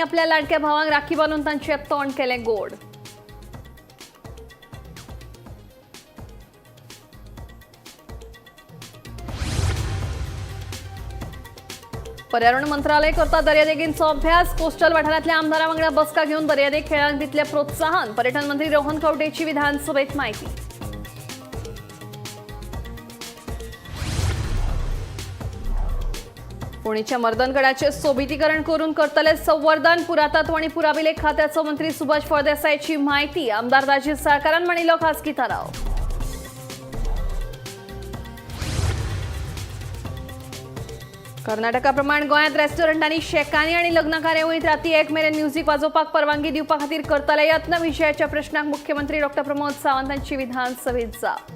आपल्या लाडक्या भावांक राखी बांधून तांचे तोंड केले गोड। पर्यावरण मंत्रालय करता दर्यादेगेंचो अभ्यास। कोस्टल वाठारांतल्या आमदारां वांगडा बसका घेवन दर्यादेग खेळांक दितले प्रोत्साहन। पर्यटन मंत्री रोहन खंवटेची विधानसभेत माहिती। पुणेच्या मर्दनगडाचे सोबितीकरण करून करतले संवर्धन। पुरातत्व आणि पुराभिलेख खात्याचो मंत्री सुभाष फळदेसायची माहिती। आमदार राजीव साळकारान मांडिल्लो खासगी थाराव। कर्नाटका प्रमाण गोंयांत रेस्टॉरंटांनी शेकांनी आणि लग्न कार्यावळींत राती 1 मेरेन म्युझिक वाजोवपाक परवानगी दिवपा खातीर करतले यत्न। विशयाच्या प्रश्नाक मुख्यमंत्री डॉ. प्रमोद सावंतांची विधानसभेत जाप।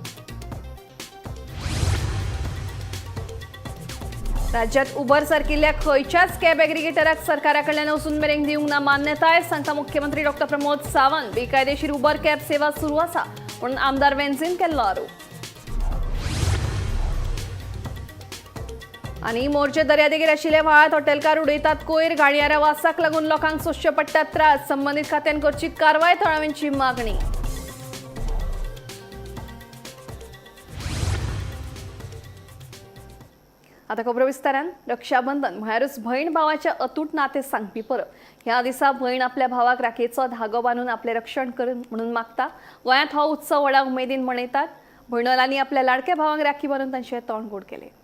राज्यात उबर सारकिल्ल्या खंयच्याच कॅब एग्रिगेटराक सरकारा कडल्यान अजून मेरेन दिवंक ना मान्यताय, सांगता मुख्यमंत्री डॉ. प्रमोद सावंत। बेकायदेशीर उबर कॅब सेवा सुरू आसा म्हणून आमदार वेंझीन केल्लो आरोप। आणि मोर्चे दर्यादेगेर आशिल्ले व्हाळांत हॉटेलकार उडयतात कोयर। गाडयाऱ्या वासाक लागून लोकांक सोंसचे पडटात त्रास। संबंधीत खात्यान करची कारवाय थळाव्यांची मागणी। आता खबर विस्तारान। रक्षाबंधन म्हळ्यारूच भयण भावाच्या अतूट नाते सांगपी परब। ह्या दिसा भयण आपल्या भावाक राखेचो धागो बांदून आपले रक्षण कर म्हणून मागता। गोंयांत हो उत्सव व्हडा उमेदीन मनयतात। भयणोलांनी आपल्या लाडक्या भावांक राखी बांदून तांचे तोंड गोड केले।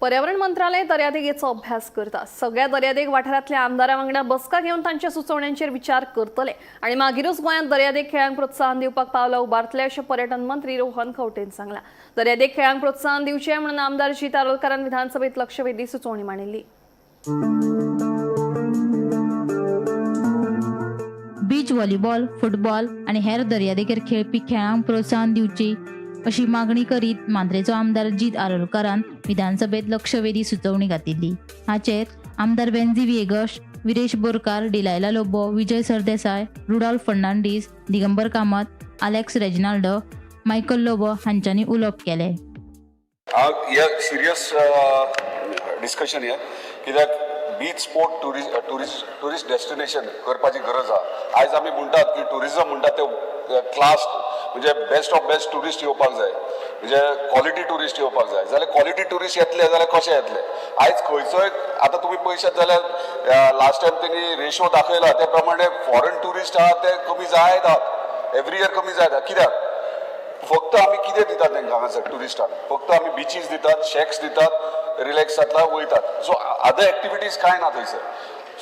पर्यावरण मंत्रालय दर्यादेगेचो अभ्यास करता। सगळ्या दर्यादेग वाठारांतल्या आमदारां वांगडा बसका घेवन तांच्या सुचोवण्यांचेर विचार करतले आणि मागीरूच गोंयांत दर्यादेग खेळांक प्रोत्साहन दिवपाक पावलां उबारतले अशें पर्यटन मंत्री रोहन खंवटेन सांगलां। दर्यादेग खेळांक प्रोत्साहन दिवचें म्हणून आमदार जी तारोलकारान विधानसभेत लक्षवेधी सुचोवणी मांडिल्ली। बीच व्हॉलीबॉल, फुटबॉल आणि हेर दर्यादेगेर खेळपी खेळांक प्रोत्साहन दिवची अशी मागणी करीत मांद्रेचो आमदार जीत आरोलकारान विधानसभेत लक्षवेधी सुचोवणी घातिल्ली। हाचेर आमदार बेंझी विएगस, विरेश बोरकार, डिलायला लोबो, विजय सरदेसाय, रुडॉल्फ फर्नांडीस, दिगंबर कामत, अलेक्स रेजिनाल्डो, मायकल लोबो हांच्यांनी उलोवप केले। हे सिरियस डिस्कशन हे कित्याक बीच स्पोर्ट टुरिस्ट डेस्टिनेशन करपाची गरज आहा। आयज आमी म्हणटात की टुरिजम म्हणटात ते क्लास म्हणजे बेस्ट ऑफ बेस्ट टुरिस्ट येवपाक जाय, म्हणजे क्वॉलिटी टुरिस्ट येवपाक जाय। जाल्यार क्वॉलिटी टुरिस्ट येतले जाल्यार कशे येतले? आयज खंयचोय आता तुमी पळयशात जाल्यार लास्ट टायम तेणी रेशो दाखयला त्या प्रमाणे फॉरेन टुरिस्ट आहा ते कमी जायत आहात, एवरी इयर कमी जायत आहात। कित्याक? फक्त आमी कितें दितात तांकां हांगासर टुरिस्टांक? फक्त आमी बिचीस दितात, शेक्स दितात, रिलॅक्सांतला वयतात। सो अदर एक्टिविटीज कांय ना थंयसर।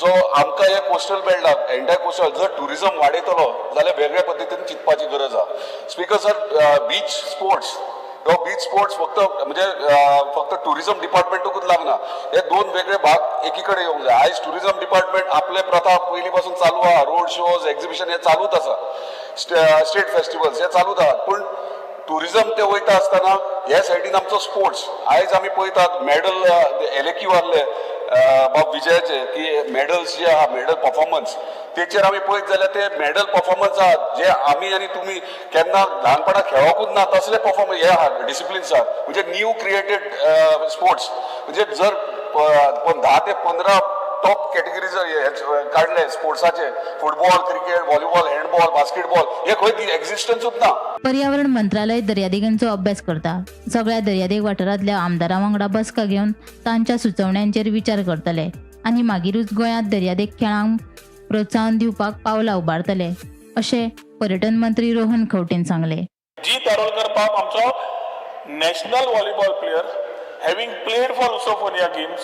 सो आमकां हे कोस्टल बेल्टाक एंटायर कोस्टल जर टुरिजम वाडयतलो जाल्यार वेगळ्या पद्दतीन चिंतपाची गरज आहा। Speaker sir, beach sports beach sports फक्त टुरिजम डिपार्टमेंटूच लागना, हे दोन वेगळे भाग एकी कडेन येवंक जाय। आयज टुरिजम डिपार्टमेंट आपले प्रथा पयलीं पासून चालू आहा, रोड शोज, एक्झिबिशन हे चालूच आसा, स्टेट फेस्टिवल्स हे चालूच आहात, पूण टुरिजम ते वयता आसतना हे सायडीन आमचो स्पोर्ट्स आयज आमी पळयतात मेडल एलेक्यू आहले बाब विजयाचे की मेडल्स जे आहा, मेडल परफॉर्मन्स तेचेर आमी पळयत जाल्यार ते मेडल परफॉर्मन्स आहात जे आमी आनी तुमी केन्ना ल्हानपणा खेळोकूच ना तसले परफॉर्मन्स हे आहात, डिसिप्लिन्स आहात। म्हणजे न्यू क्रिएटेड स्पोर्ट्स म्हणजे जर 10 ते 15 टॉप कॅटेगरीज काढले स्पोर्ट्साचे, football, cricket, volleyball, handball, basketball हे खंय एक्झिस्टन्सूच ना। पर्यावरण मंत्रालय दर्यादेगांचो अभ्यास करता। सगळ्या दर्यादेग वाठारांतल्या आमदारां वांगडा बसका घेवन तांच्या सुचोवण्यांचेर विचार करतले आनी मागीरूच गोंयांत दर्यादेग खेळांक प्रोत्साहन दिवपाक पावलां उबारतले अशें पर्यटन मंत्री रोहन खंवटेन सांगलें. जीत आरोलकर बाब आमचो national volleyball player having played for Lusofonia games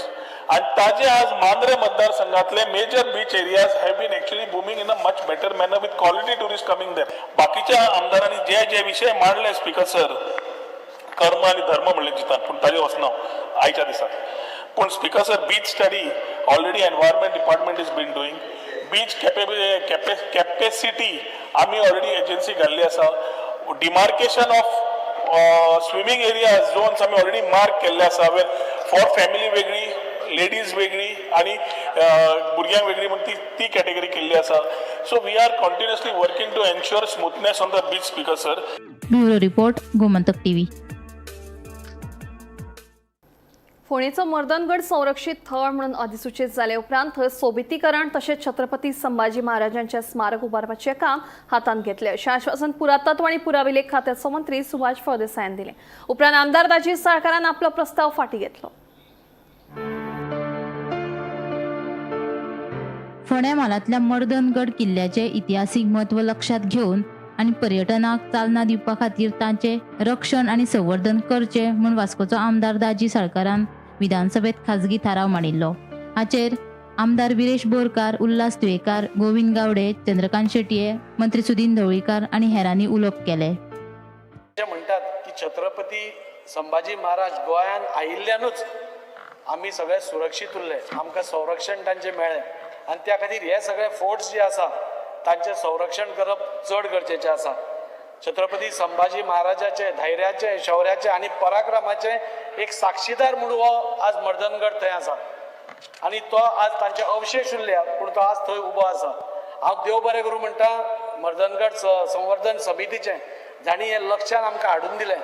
आणि ताजे आज मांद्रे मतदारसंघातले major beach areas have been actually booming in a much better manner with quality tourist coming there. बाकीच्या आमदारांनी जे जे विशय मांडले स्पीकर सर कर्म आणि धर्म म्हणले जितान पूण ताजे वचना आयच्या दिसाक. पूण speaker sir beach study already environment department is been doing. Beach capacity आमी ऑलरेडी एजन्सी घाल्ली आसा. Demarcation of swimming area zones आमी ऑलरेडी मार्क केल्ले आसा वेर फॉर फॅमिली वेगळी लेडीज वेगळी आणि भुरग्यांक वेगळी म्हणून ती कॅटेगरी केल्ली आसा. So we are continuously working to ensure smoothness on the beach speaker sir. Bureau report Gomantak TV. फोंडेचो मर्दनगड संरक्षीत थळ म्हणून अधिसूचित जाले उपरांत थंय सोबितीकरण तशेंच छत्रपती संभाजी महाराजांचे स्मारक उबारपाचें काम हातांत घेतलें अशें आश्वासन पुरातत्व आनी पुराविलेख खात्याचो मंत्री सुभाष फळदेसायान दिलें. उपरांत आमदार दाजी साळकारान आपलो प्रस्ताव फाटीं घेतलो. फोंड्या म्हालांतल्या मर्दनगड किल्ल्याचें इतिहासीक म्हत्व लक्षात घेवन आनी पर्यटनाक चालना दिवपा खातीर तांचें रक्षण आनी संवर्धन करचें म्हूण वास्कोचो आमदार दाजी साळकारान विधानसभेत खाजगी थाराव मांडिल्लो. हाचेर आमदार विरेश बोरकार, उल्हास तुयेकार, गोविंद गावडे, चंद्रकांत शेटये, मंत्री सुदीन ढवळीकर आनी हेरांनी उलोवप केले. म्हणटात की छत्रपती संभाजी महाराज गोंयान आयिल्ल्यानूच आमी सगळे सुरक्षीत उरले, आमकां संरक्षण तांचें मेळ्ळें आनी त्या खातीर हे सगळे फोर्ट्स जे आसा तांचें संरक्षण करप चड गरजेचें आसा. छत्रपती संभाजी महाराजाचे धैर्याचे, शौर्याचे आनी पराक्रमाचे एक साक्षीदार म्हणून हो आज मर्दनगड थंय आसा आनी तो आज तांचे अवशेश उरले पूण तो आज थंय उबो आसा. हांव देव बरें करूं म्हणटा मर्दनगड संवर्धन समितीचें जाणी हें लक्षान आमकां हाडून दिलें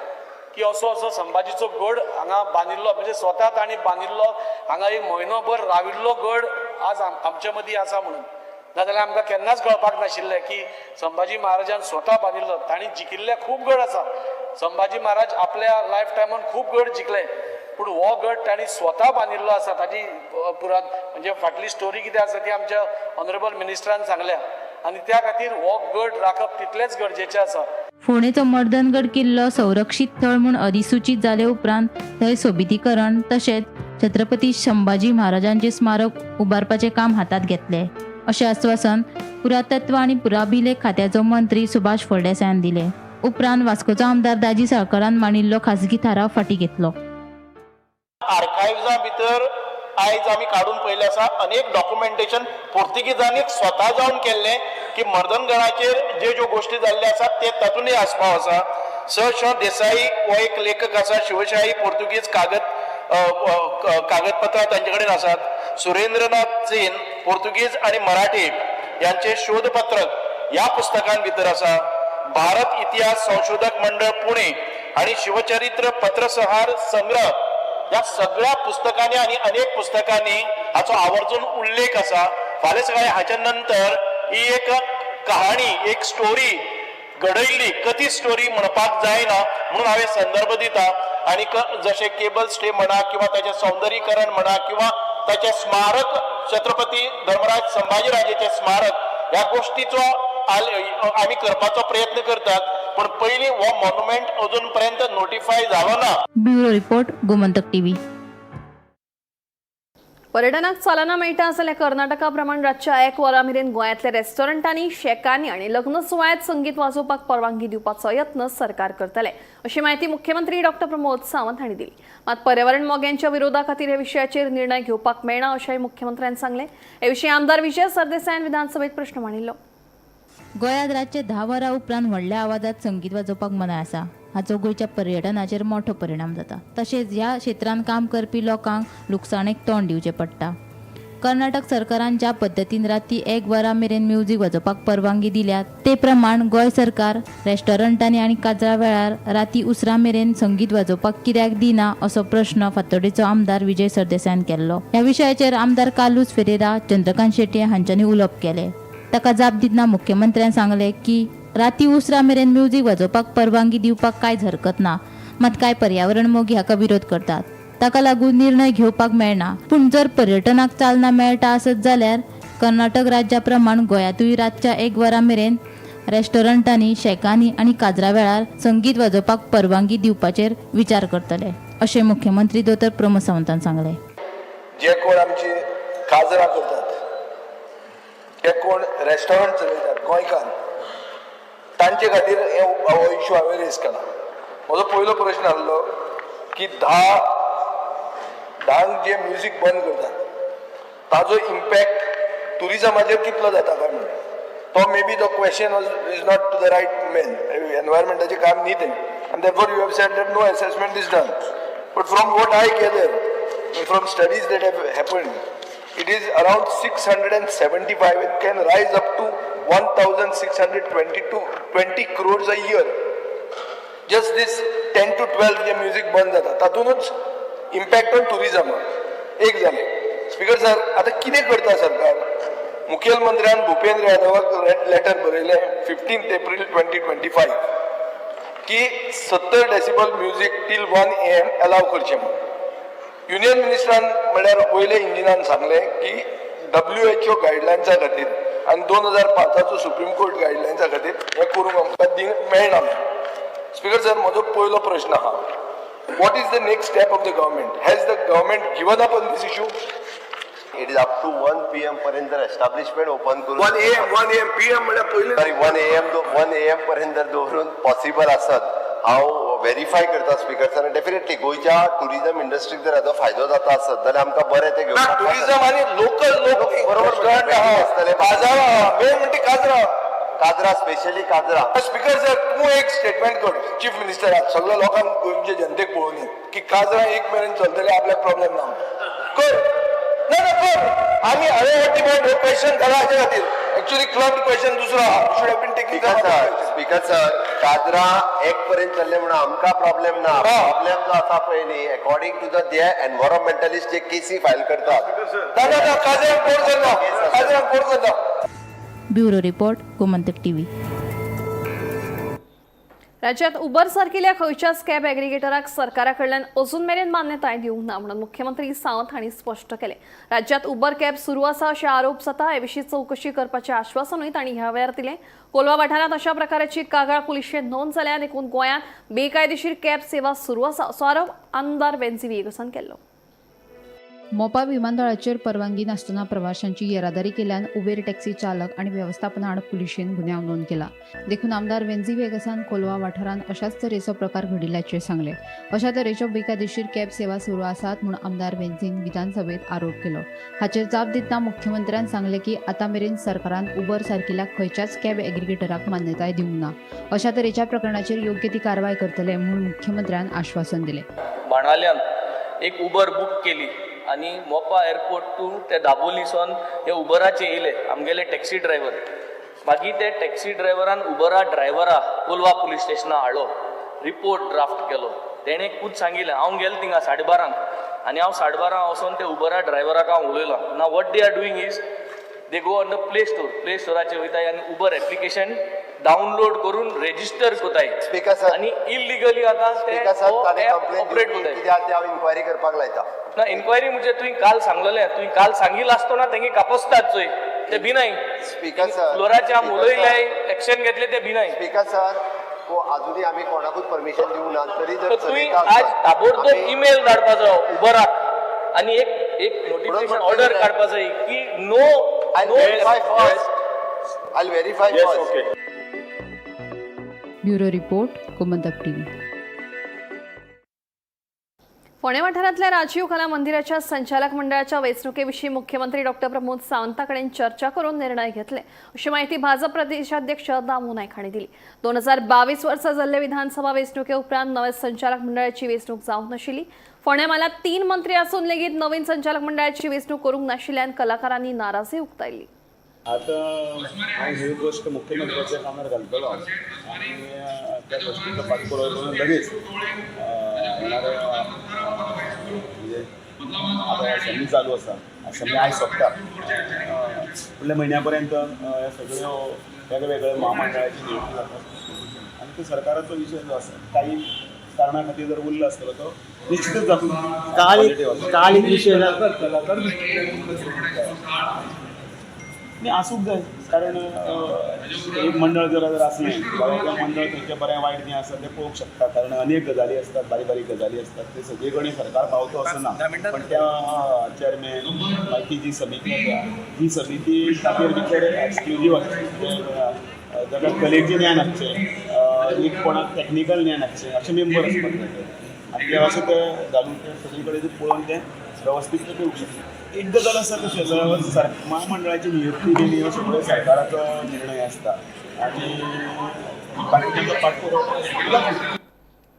की असो संभाजीचो गड हांगा बांदिल्लो म्हणजे स्वता तांणी बांदिल्लो हांगा एक म्हयनोभर राविल्लो गड आज आमचे मदीं आसा म्हणून. नाजाल्यार आमकां केन्नाच कळपाक नाशिल्लें की संभाजी महाराजान स्वता बांदिल्लो. तांणी जिखिल्ले खूब गड आसा. संभाजी महाराज आपल्या लायफ टायमान खूब गड जिखले पूण हो गड तांणी स्वता बांदिल्लो आसा. ताजी म्हणजे फाटली स्टोरी कितें आसा ती आमच्या ऑनरेबल मिनिस्टरान सांगल्या आनी त्या खातीर हो गड राखप तितलेंच गरजेचें आसा. फोंडेचो मर्दनगड किल्लो संरक्षीत थळ म्हूण अधिसूचित जाले उपरांत थंय सोबितीकरण तशेंच छत्रपती संभाजी महाराजांचें स्मारक उबारपाचें काम हातांत घेतलें अशें आश्वासन पुरातत्व आनी पुराभिलेख खात्याचो मंत्री सुभाष फळदेसायान दिलें. उपरांत वास्कोचो आमदार दाजी साळकारान मांडिल्लो खाजगी थाराव फाटीं घेतलो. आर्कायव्जा भितर आयज आमी काडून पयले आसा अनेक डॉक्युमेंटेशन पोर्तुगीजांनी स्वता जावन केल्लें की मर्दनगडाचेर ज्यो गोश्टी जाल्ल्यो आसात ते तातूंतय आस्पाव आसा. स देसाई हो एक लेखक आसा. शिवशाही पोर्तुगीज कागदपत्रां तांचे कडेन आसात. सुरेंद्रनाथ सेन पोर्तुगीज आणि मराठी यांचे शोधपत्रक ह्या पुस्तकां भितर आसा. भारत इतिहास संशोधक मंडळ पुणे आणि शिवचरित्र पत्रसंहार संग्रह या सगळ्या पुस्तकांनी आणि अनेक पुस्तकांनी हाचो आवर्जून उल्लेख आसा. फाल्यां सकाळी हाच्या नंतर ही एक कहाणी, एक स्टोरी घडयल्ली, कथीत स्टोरी म्हणपाक जायना म्हणून हांवें संदर्भ दिता. आणि जसे केबल स्टे म्हणा किंवा त्याचे सौंदर्यीकरण म्हणा किंवा त्याचे स्मारक छत्रपती धर्मराज संभाजीराजेचे स्मारक ह्या गोष्टीचो आम्ही करपाचो प्रयत्न करतात पण पयलीं हो मॉन्युमेंट अजून पर्यंत नोटिफाय जालो ना. Bureau report Gomantak TV. पर्यटनाक चालना मेळटा जाल्यार कर्नाटका प्रमाण रातच्या 1 वरां मेरेन गोंयांतल्या रेस्टॉरंटांनी, शेकांनी आनी लग्न सुवाळ्यात संगीत वाजोवपाक परवानगी दिवपाचो यत्न सरकार करतले अशी माहिती मुख्यमंत्री डॉ. प्रमोद सावंत हांणी दिली. मात पर्यावरण मोग्यांच्या विरोधा खातीर हे विशयाचेर निर्णय घेवपाक मेळना अशेंय मुख्यमंत्र्यान सांगलें. हे विशीं आमदार विजय सरदेसायान विधानसभेत प्रश्न मांडिल्लो. गोंयांत रातचे 10 वरां उपरांत व्हडल्या आवाजात संगीत वाजोवपाक मनाय आसा. हाचो गोंयच्या पर्यटनाचेर मोठो परिणाम जाता. तशेंच ह्या क्षेत्रांत काम करपी लोकांक लुकसाणेक तोंड दिवचें पडटा. कर्नाटक सरकारान ज्या पद्दतीन राती 1 वरां मेरेन म्युझिक वाजोवपाक परवानगी दिल्या ते प्रमाण गोंय सरकार रेस्टॉरंटांनी आनी काजळा वेळार राती उसरां मेरेन संगीत वाजोवपाक कित्याक दिना असो प्रश्न फातोडेचो आमदार विजय सरदेसायान केल्लो. ह्या विशयाचेर आमदार कार्लूस फेरेरा, चंद्रकांत शेटये हांच्यांनी उलोवप केलें. ताका जाप दितना मुख्यमंत्र्यान सांगलें की राती उसरां मेरेन म्युझिक वाजोवपाक परवानगी दिवपाक कांयच हरकत ना, मात कांय पर्यावरण मोगी हाका विरोध करतात. ताका लागून निर्णय घेवपाक मेळना. पूण जर पर्यटनाक चालना मेळटा आसत जाल्यार कर्नाटक राज्या प्रमाण गोंयांतूय रातच्या 1 वरा मेरेन रेस्टॉरंटांनी, शेकांनी आनी काजरा वेळार संगीत वाजोवपाक परवानगी दिवपाचेर विचार करतले, अशें मुख्यमंत्री दोतोर प्रमोद सावंतान सांगलें. जे कोण आमची काजरां करतात, जे कोण रेस्टॉरंट चलयतात गोंयकार, तांचे खातीर हो इशू हांवें रेज केला. म्हजो पयलो प्रश्न आसलो की 10 जे म्युजीक बंद करतात ताजो इम्पॅक्ट टुरिजमाचेर कितलो जाता काय म्हणून. तो may be the question is not to the right men. एनवायरमेंटाचें काम न्ही तें, आनी therefore you have said that no assessment is done. But from what I gather from studies that have happened, it is around 675. It can rise up to 1,620 crores a year. Just this 10 to 12 जे music बंद जाता तातूनच impact on tourism एक जालें. Speaker sir, आतां कितें करता सरकार? मुखेलमंत्र्यान Bhupendra यादवाक letter बरयलें 15 एप्रील 2025 की 70 decibel music till 1 AM allow करचें म्हणून. युनियन मिनिस्टरान म्हळ्यार वयले इंजिनान सांगलें की WHO गायडलायन्सा खातीर आनी 2005 सुप्रीम कोर्ट गायडलायन्सा खातीर हें करूंक आमकां मेळना. स्पीकर सर, म्हजो पयलो प्रश्न आहा, what is the next step of the government? Has the government given up on this issue? It is up to 1 PM पर्यंत एस्टाब्लिशमेंट ओपन करून 1 AM PM म्हळ्यार पयलीं सॉरी 1 AM पर्यंत दवरून पॉसिबल आसत. हांव व्हेरीफाय करता स्पीकर सर. डेफिनेटली गोंयच्या टुरिजम इंडस्ट्रीक जर हाचो फायदो जाता आसत जाल्यार आमकां बरें ते घेवपाक. टुरिजम आनी लोकल लोक बरोबर आसतले. बाजारां मेन म्हणजे काजरा स्पेशली काजरा. स्पीकर सर, तूं एक स्टेटमेंट कर चीफ मिनिस्टराक सगळ्या लोकांक गोंयच्या जनतेक पळोवनी की काजरां 1 मेरेन चलतले, आपल्याक प्रॉब्लेम ना. कर ना कर. आमी हांवें डिमांड क्वेश्चन घाला हाचे खातीर. एक्चुअली क्लब क्वेश्चन दुसरो आहा. Should have been taking speaker sir, काजरा 1 पर्यंत चल्ले म्हणून आमकां प्रॉब्लेम ना. प्रॉब्लेम जो आसा पळय न्ही, अकॉर्डिंग टू द जे एनवायरमेंटलिस्ट जे केसी फायल करतात. ना काजरांक कोण करता. Bureau report, Gomantak TV. राज्यात उबर सारकिल्या खंयच्याच कॅब एग्रिगेटराक सरकारा कडल्यान अजून मेरेन मान्यताय दिवंक ना म्हणून मुख्यमंत्री सावंत हांणी स्पश्ट केलें. राज्यात उबर कॅब सुरू आसा अशे आरोप जाता. हे विशीं चवकशी करपाचें आश्वासनूय तांणी ह्या वेळार दिलें. कोलवा वाठारांत अशा प्रकाराची कागाळ पुलिशेन नोंद जाल्या. देखून गोंयांत बेकायदेशीर कॅब सेवा सुरू आसा असो आरोप आमदार वेंझी वेगसान केल्लो. मोपा विमानतळाचेर परवानगी नासतना प्रवाशांची येरादारी केल्यान उबेर टॅक्सी चालक आनी वेवस्थापना आड पुलिशेन गुन्यांव नोंद केला. देखून आमदार वेंझी वेगसान कोलवा वाठारांत अशाच तरेचो प्रकार घडिल्ल्याचे सांगले. अशा तरेच्यो बेकायदेशीर कॅब सेवा सुरू आसात म्हूण आमदार वेंझीन विधानसभेत आरोप केलो. हाचेर जाप दितना मुख्यमंत्र्यान सांगले की आतां मेरेन सरकारान उबर सारकिल्या खंयच्याच कॅब एग्रिगेटराक मान्यताय दिवंक ना. अशा तरेच्या प्रकरणाचेर योग्य ती कारवाय करतले म्हूण मुख्यमंत्र्यान आश्वासन दिलें. बाणाल्यान एक उबर बुक केली आणि मोपा एअरपोर्ट टू ते दाबोलीसून हे उबराचे येयले आमगेले टॅक्सी ड्रायव्हर. मागीर ते टॅक्सी ड्रायव्हरान उबरा ड्रायव्हरा कोलवा पुलीस स्टेशना हाडलो, रिपोर्ट ड्राफ्ट केलो. तेणें खूद सांगिल्लें हांव गेलो थिंगा 12:30 आनी हांव 12:30 वचून ते उबरा ड्रायव्हराक हांव उलयलो. Now what they are doing is they go on the play स्टोराचेर वयताय आनी उबर एप्लिकेशन डावनलोड करून रेजिस्टर कोताय आनी इलिगली आतां ते ऑपरेट कोताय. हांव इन्क्वायरी करपाक लायता ना इन्क्वायरी म्हणजे तुवें काल सांगलेलें, तुवें काल सांगिल्लो आसतना तेंगे कापसतात चोय ते भिनाय. स्पीकर सर, फ्लोराचे आम उलयले, एक्शन घेतले ते भिनाय. स्पीकर सर, अजूनही आम्ही कोणाकूच परमिशन दिवंक ना. तरी जर तुवें आज ताबडतोब ईमेल धाडपाचो उबराक आनी एक नोटिफिकेशन ऑर्डर काडपाचो जाय की no I'll verify first. Yes, okay. Bureau report, Gomantak TV. Fonde वाठारांतल्या राजीव कला मंदिराच्या संचालक मंडळाच्या वेंचणुकेविशीं मुख्यमंत्री डॉ प्रमोद सावंता कडेन चर्चा करून निर्णय घेतले अशी माहिती भाजप प्रदेशाध्यक्ष दामू नायक हांणी दिली. 2022 वर्सा जाल्ले विधानसभा वेंचणुके उपरांत नव्या संचालक मंडळाची वेंचणूक जावंक नाशिल्ली. फोंड्या म्हालात 3 मंत्री आसून लेगीत नवीन संचालक मंडळाची वेंचणूक करूंक नाशिल्ल्यान कलाकारांनी नाराजी उक्तायली. आता हांव ही गोष्ट मुख्यमंत्र्याच्या कामार घालतलो आनी त्या गोष्टीचो पाठपुरावो करून लगेच येणाऱ्या म्हणजे आता असेंब्ली चालू आसा, असेंब्ली आयज सोंपता, फुडल्या म्हयन्या पर्यंत हे सगळ्यो वेगवेगळ्या महामंडळाची निवडणूक जातात आनी तो सरकाराचो विशय जो आसा काही कारणा खातीर जर उरलो आसतलो तो निश्चितच काल एक विशय न्ही आसूंक जाय कारण एक मंडळ जर असलें जाल्यार त्या मंडळ खंयचें बरें वायट जें आसा तें पळोवंक शकता कारण अनेक गजाली असतात बारीक बारीक गजाली असतात ते सगळे कडेन सरकार पावतो असं ना पण त्या चेअरमॅन मागीर जी समिती आसा ही समिती ताचेर भितर एक्सक्लुजीव जाका कलेचें ज्ञान आसचें एक कोणाक टॅक्निकल ज्ञान आसचें अशे मेंबर आसपाक जाय आनी ते अशें ते घालून ते सगळे कडेन पळोवन ते व्यवस्थीत ते करूंक शकता. एक गजाल आसा कशें महामंडळाची नियुक्ती केली हो सगळो सरकाराचो निर्णय आसता आनी बाकीचो पाठपुरावो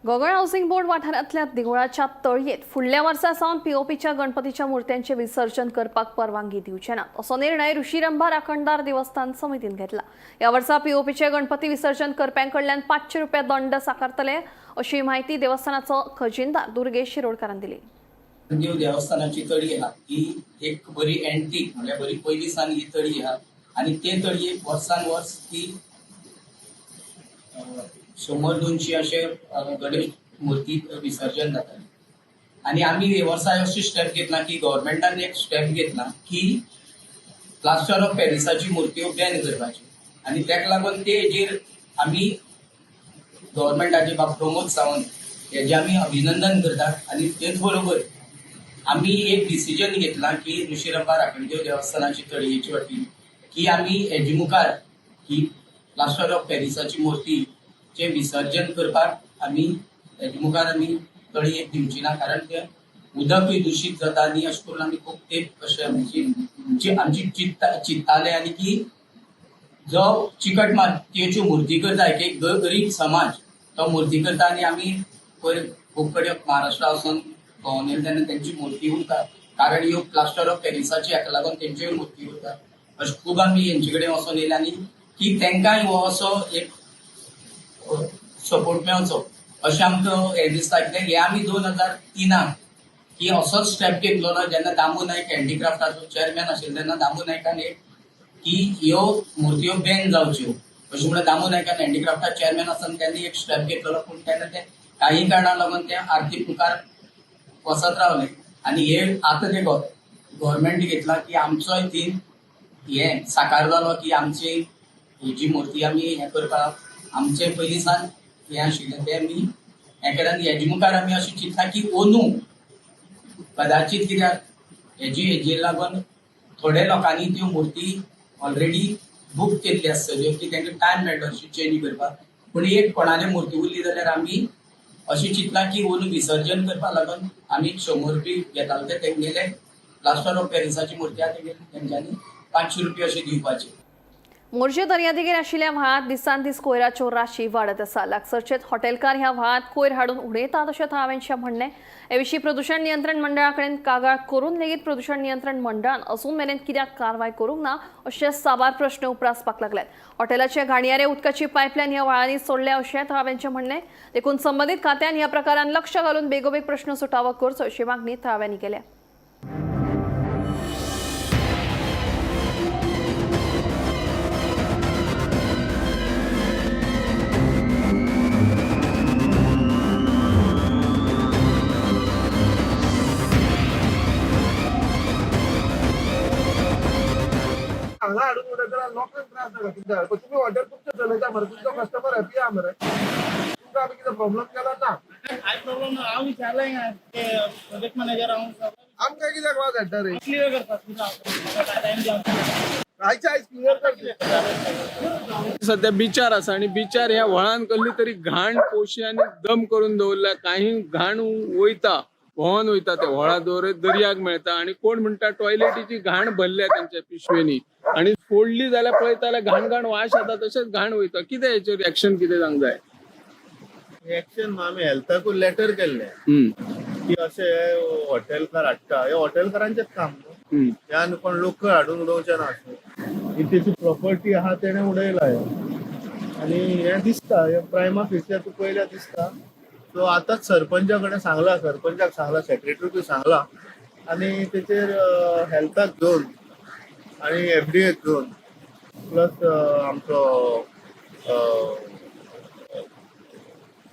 गोगोळ हाऊसिंग बोर्ड वाठारांतल्या देवळाच्या तळयेत फुडल्या वर्सा सावन पीओपीच्या गणपतीच्या मुर्त्यांचे विसर्जन करपाक परवानगी दिवचे ना असो निर्णय ऋषिरंभा राखणदार देवस्थान समितीन घेतला. या वर्सा पीओपीचे गणपती विसर्जन करप्यांकडल्यान 500 रुपया दंड साकारतले अशी माहिती देवस्थानाचो खजिनदार दुर्गेश शिरोडकारान दिली. देवस्थानाची तळी आहा ही एक बरी एंटीक म्हणजे बरी पयली सान ही तळी आहा आणि ते तळयेक वर्सान वर्स ती 100-200 अशे गणेश मुर्ती विसर्जन जाता आणि आम्ही हे वर्सा अशी स्टेप घेतला की गव्हर्नमेंटान एक स्टेप घेतला की प्लास्टर ऑफ पॅरिसाची मुर्त्यो बॅन करपाची आणि त्याक लागून ते हेजेर आम्ही गव्हर्नमेंटाचे बाब प्रमोद सावंत हेजे आम्ही अभिनंदन करतात आणि तेच बरोबर आम्ही एक डिसिजन घेतला की ऋषिरंभा राखणदेव देवस्थानाची तळयेची वतीन की आम्ही हेजे मुखार ही प्लास्टर ऑफ पॅरिसाची मूर्ती चे विसर्जन करपाक आम्ही हेजे मुखार आम्ही तळयेक दिवची ना कारण ते उदकूय दूषित जाता आनी अशें करून आमी खूब तेंप अशें आमची चिंत्ताले आनी की जो चिकट मातयेच्यो मुर्ती करता एक गरीब समाज तो मुर्ती करता आनी आमी खूब कडेन महाराष्ट्रा वचून भोंवून येयले तेन्ना तेंची मुर्ती उरता कारण ह्यो प्लास्टर ऑफ पॅरिसाची हाका लागून तेंच्योय मुर्ती उरता अशें खूब आमी हेंचे कडेन वचून येयले आनी की तेंकाय हो असो एक सपोर्ट मेळचो अशें आमकां हें दिसता कित्याक हे आमी 2003 की असोच स्टेप घेतलो ना जेन्ना दामू नायक हँडीक्राफ्टाचो चेअरमॅन आशिल्लो तेन्ना दामू नायकान एक की ह्यो मुर्त्यो बॅन जावच्यो अशें म्हणून दामू नायकान हँडीक्राफ्टा चेअरमॅन आसतना त्यांनी एक स्टेप घेतलो पूण तेन्ना ते काही कारणां लागून ते आर्थीक मुखार वचत रावले आनी हे आतां ते गव्हर्नमेंट घेतला की आमचोय थीम हे साकार जालो की आमची ही जी मुर्ती आमी हें करपाक आमचे पयलीं सान हें आशिल्लें तें आमी हें केलें आनी हेजे मुखार आमी अशें चिंतता की अंदू कदाचित कित्याक हेजेर लागून थोड्या लोकांनी त्यो मुर्ती ऑलरेडी बूक केल्ली आसतल्यो की तांकां टायम मेळटलो अशी चेंज करपाक पूण एक कोणाले मुर्ती उरली जाल्यार आमी अशें चिंतलां की अंदू विसर्जन करपाक लागून आमी 100 रुपया घेताले ते तेंगेले प्लास्टर ऑफ पॅरिसाची मुर्ती आहा तेंच्यांनी 500 रुपया अशें दिवपाचे. मोर्जे दर्यादेगेर आशिल्ल्या व्हाळांत दिसान दीस कोयराच्यो राशी वाडत आसा. लागसरचेच हॉटेलकार ह्या व्हाळांत कोयर हाडून उडयतात अशें थळाव्यांचें म्हणणें. हे विशीं प्रदूषण नियंत्रण मंडळा कडेन कागाळ करून लेगीत प्रदूषण नियंत्रण मंडळान अजून मेरेन कित्याक कारवाय करूंक ना अशे साबार प्रश्न उप्रासपाक लागल्यात. हॉटेलाचे घाणयारे उदकाची पायपलायन ह्या व्हाळांनी सोडल्या अशें थळाव्यांचें म्हणणें. देखून संबंदीत खात्यान ह्या प्रकारान लक्ष घालून बेगोबेग प्रश्न सुटावो करचो अशी मागणी थळाव्यांनी केल्या. हांगा हाडून उडयतना लोकांक त्रास जाता कित्याक तुम्ही हॉटेल तुमचें चलयता मरे तुमचो कस्टमर हॅपी आहा मरे तुमकां आमी कितें प्रॉब्लम केला ना काय प्रॉब्लेम हांव विचारलें ते प्रोजेक्ट मॅनेजर आमकां कित्याक वाज हाडटा रे क्लियर करतात आयच्या आयज क्लियर कर. सध्या बिचार आसा आणि बिचार ह्या व्हाळान कसली तरी घाण पोशी आणि दम करून दवरल्या काही घाण वयता व्हांवन वयता त्या व्हाळा दवरत दर्याक मेळटा आणि कोण म्हणटा टॉयलेटीची घाण भरल्या त्यांच्या पिशवेनी आणि फोडली जाल्यार पळयता जाल्यार घाण वास येता तशेंच घाण वयता कितें हेचेर एक्शन कितें जावंक जाय. एक्शन आमी हेल्थाकूय लेटर केल्ले की अशे हॉटेलकार हाडटा हे हॉटेलकारांचेच काम न्हू आनी कोण लोकल हाडून उडोवचे ना तेची प्रॉपर्टी आहा तेणे उडयला आनी हे दिसता हे प्रायमा फेसिया तूं पयल्या दिसता सो आतांच सरपंचा कडेन सांगला सरपंचाक सांगला सेक्रेटरीकूय सांगला आनी तेचेर हेल्थाक घेवन आनी एफडीएक घेवन प्लस आमचो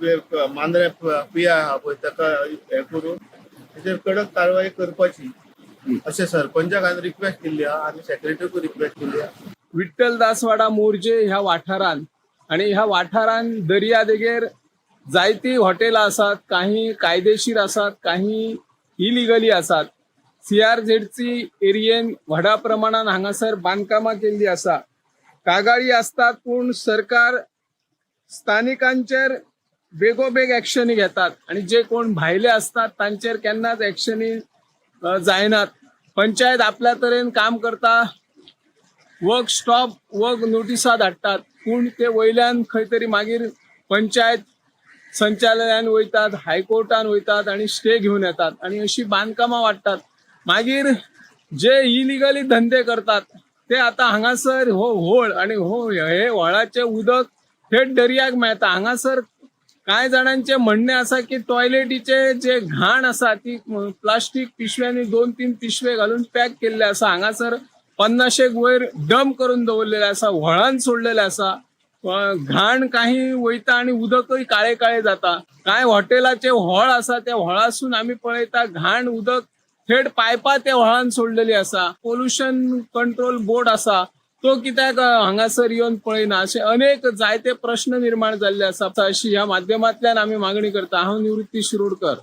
मांद्रे पिया आहा पळय ताका हे करून तेचेर कडक कारवाई करपाची अशें सरपंचाक हांवें रिक्वेस्ट केल्ली आहा आनी सेक्रेटरीकूय रिक्वेस्ट केल्ली आहा. विठ्ठल दासवाडा मोर्जे ह्या वाठारान आणि ह्या वाठारान दर्या देगेर जायती हॉटेलां आसात, काही कायदेशीर आसात, काही इलिगली आसात. CRZC एरियेन व्हडा प्रमाणात हांगासर बांदकामां केल्ली आसा. कागाळी असतात पूण सरकार स्थानिकांचेर बेगोबेग एक्शनी घेतात आणि जे कोण भायले असतात तांचेर केन्नाच एक्शनी जायनात. पंचायत आपल्या तरेन काम करता, वर्क स्टॉप वर्क नोटिसा धाडटात पूण ते वयल्यान खंय तरी मागीर पंचायत संचालयान वयतात, हायकोर्टान वयतात आणि स्टे घेऊन येतात आणि अशी बांदकामां वाडटात. मागीर जे इलिगली धंदे करतात ते आता हांगासर हो व्हळ आणि हे व्हळाचे उदक थेट दर्याक मेळटा. हांगासर कांय जाणांचे म्हणणे आसा की टॉयलेटीचे जे घाण आसा ती प्लास्टीक पिशव्यांनी 2-3 पिशवे घालून पॅक केल्ले आसा. हांगासर 50 वयर डंप करून दवरलेले आसा, व्हळान सोडलेले आसा. घाण काही वयता आणि उदकय काळे काळे जाता. कांय हॉटेलाचे व्हळ आसा त्या व्हळासून आमी पळयता घाण उदक थेट पायपा त्या व्हळान सोडलेली आसा. पोल्युशन कंट्रोल बोर्ड आसा तो कित्याक हांगासर येवन पळयना, असे अनेक जायते प्रश्न निर्माण जाल्ले आसा अशी ह्या माध्यमांतल्यान आमी मागणी करता. हांव निवृत्ती शिरोडकर.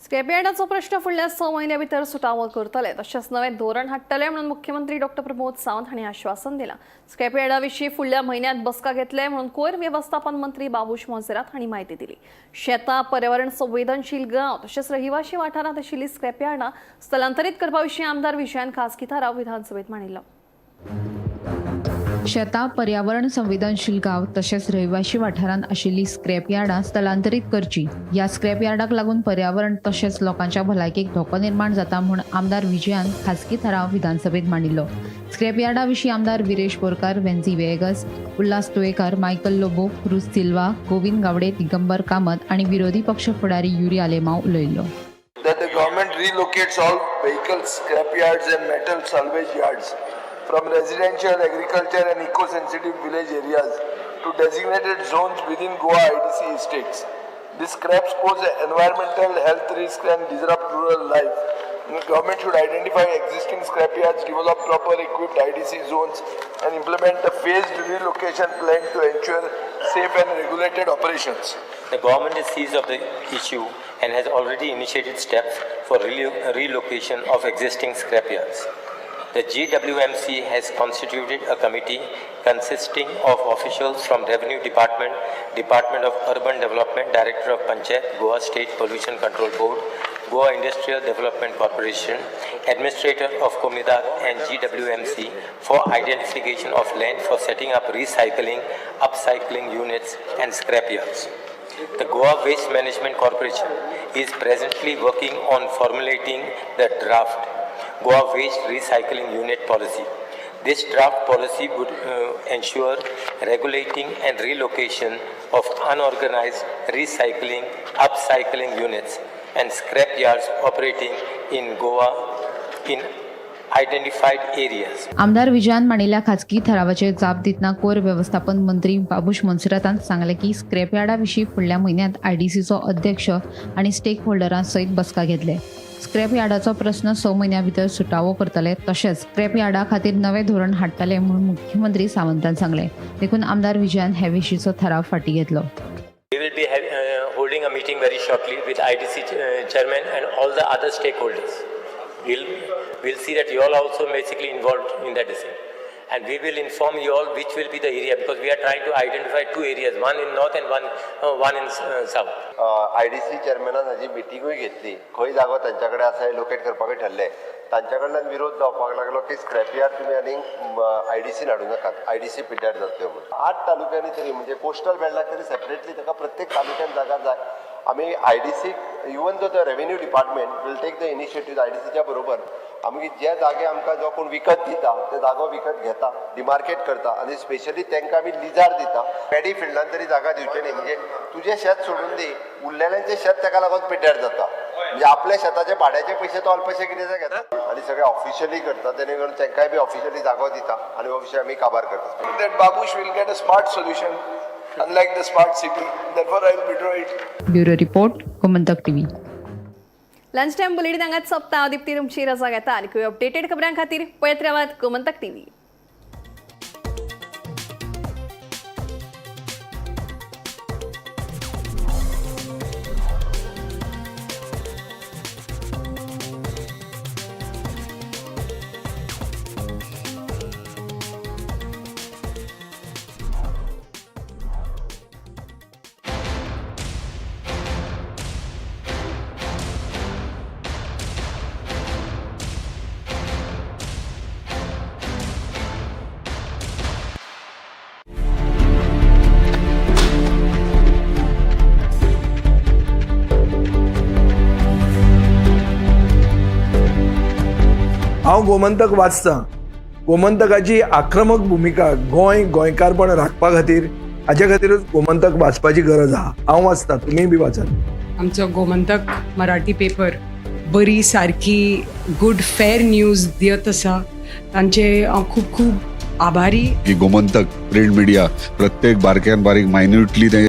स्क्रॅपयार्डाचो प्रश्न फुडल्या 6 म्हयन्यां भितर सुटावो करतले तशेंच नवें धोरण हाडटले म्हणून मुख्यमंत्री डॉ प्रमोद सावंत हांणी आश्वासन दिलां. स्क्रॅपयार्डा विशीं फुडल्या म्हयन्यांत बसका घेतले म्हणून कोयर वेवस्थापन मंत्री बाबूश मोन्सेरात हांणी म्हायती दिली. शेतां, पर्यावरण संवेदनशील गांव तशेंच रहिवाशी वाठारांत आशिल्लीं स्क्रॅपयार्डां स्थलांतरीत करपा विशीं आमदार विजयान खासगी थाराव विधानसभेत मांडिल्लो. शेतां, पर्यावरण संवेदनशील गांव तशेंच रहिवाशी वाठारांत आशिल्लीं स्क्रॅप यार्डां स्थलांतरीत करची. ह्या स्क्रॅप यार्डाक लागून पर्यावरण तशेंच लोकांच्या भलायकेक धोको निर्माण जाता म्हूण आमदार विजयान खासगी थाराव विधानसभेत मांडिल्लो. स्क्रॅप यार्डा विशीं आमदार विरेश बोरकार, वेन्झी वेगस, उल्हास तुळेकर, मायकल लोबो, क्रुज सिल्वा, गोविंद गावडे, दिगंबर कामत आनी विरोधी पक्ष फुडारी युरी आलेमांव उलयल्लो. That the government relocates all vehicles, scrap yards and metal salvage yards from residential, agriculture and eco-sensitive village areas to designated zones within Goa IDC estates. These scraps pose environmental health risks and disrupt rural life. The government should identify existing scrap yards, develop proper equipped IDC zones and implement a phased relocation plan to ensure safe and regulated operations. The government is seized of the issue and has already initiated steps for relocation of existing scrapyards. The GWMC has constituted a committee consisting of officials from Revenue Department, Department of Urban Development, Director of Panchayat, Goa State Pollution Control Board, Goa Industrial Development Corporation, Administrator of Komida and GWMC for identification of land for setting up recycling, upcycling units and scrapyards. The Goa Waste Management Corporation is presently working on formulating the draft Goa Waste Recycling Unit Policy. This draft policy would ensure regulating and relocation of unorganized recycling, upcycling units and scrap yards operating in Goa in identified areas. आमदार विजयान मांडिल्ल्या खाजगी थारावाचेर जाप दितना कोयर वेवस्थापन मंत्री बाबूश मोन्सेरातान सांगलें की scrap यार्डा विशीं फुडल्या म्हयन्यांत IDCचो अध्यक्ष आनी स्टेक होल्डरां सयत बसका घेतले. स्क्रॅप यार्डाचो प्रश्न 6 म्हयन्यां भितर सुटावो करतले तशेंच स्क्रॅप यार्डा खातीर नवें धोरण हाडटले म्हणून मुख्यमंत्री सावंतान सांगलें. देखून आमदार विजयान हे विशींचो थाराव फाटीं घेतलो. We will be holding a meeting very shortly with IDC chairman and all the other stakeholders. We'll see that you all also basically involved in that decision. And we will inform you all which will be the area because we are trying to identify 2 areas, one in north and one in south. IDC चेअरमॅनान हाजी मिटिंगूय घेतली. खंय जागो तांच्याकडे आसा locate करपाक ठरले. तांच्या कडल्यान विरोध जावपाक लागलो की स्क्रॅप यार्ड तुमी आनीक IDC हाडूं नाकात, IDC पिड्ड्यार जातल्यो म्हणून. 8 तालुक्यांनी तरी म्हणजे कोस्टल बेल्टाक तरी सेपरेटली ताका प्रत्येक तालुक्यान जागा जाय. आमी IDC even though the revenue department will take the initiative IDCच्या बरोबर आमी जे जागे आमकां जो कोण विकत दिता ते जागो विकत घेता, डिमार्केट करता आनी स्पेशली तांकां आमी लिजार दिता. पॅडी फिल्डान तरी जागा दिवचे न्ही. म्हणजे तुजें शेत सोडून दी, उरलेल्यांचें शेत ताका लागून पिड्ड्यार जाता. म्हणजे आपल्या शेताचे भाड्याचे पयशे तो अल्पशे कितें घेता आनी सगळे ऑफिशियली करता. तेणे करून तांकांय बी ऑफिशियली जागो दिता आनी हो विशय आमी काबार करता. That Babush will get a smart solution unlike the smart city. Therefore, I will withdraw it. Bureau report Gomantak TV. Lunch time bulletin हांगाच सोंपता. हांव दिप्ती तुमची रजा घेता आनी अपडेटेड खबरां खातीर पळयत रावात गोमंतक टीव्ही. हांव गोमंतक वाचतां. गोमंतकाची आक्रमक भुमिका गोंयकारपण राखपा खातीर हाचे खातीरच गोमंतक वाचपाची गरज आहा. हांव वाचतां, तुमीय बी वाचात. आमचो गोमंतक मराठी पेपर बरी सारकी गुड फेर न्यूज दियत आसा. तांचे खूब खूब आभारी. की गोमंतक प्रिंट मिडिया प्रत्येक बारक्यान बारीक मायन्युटली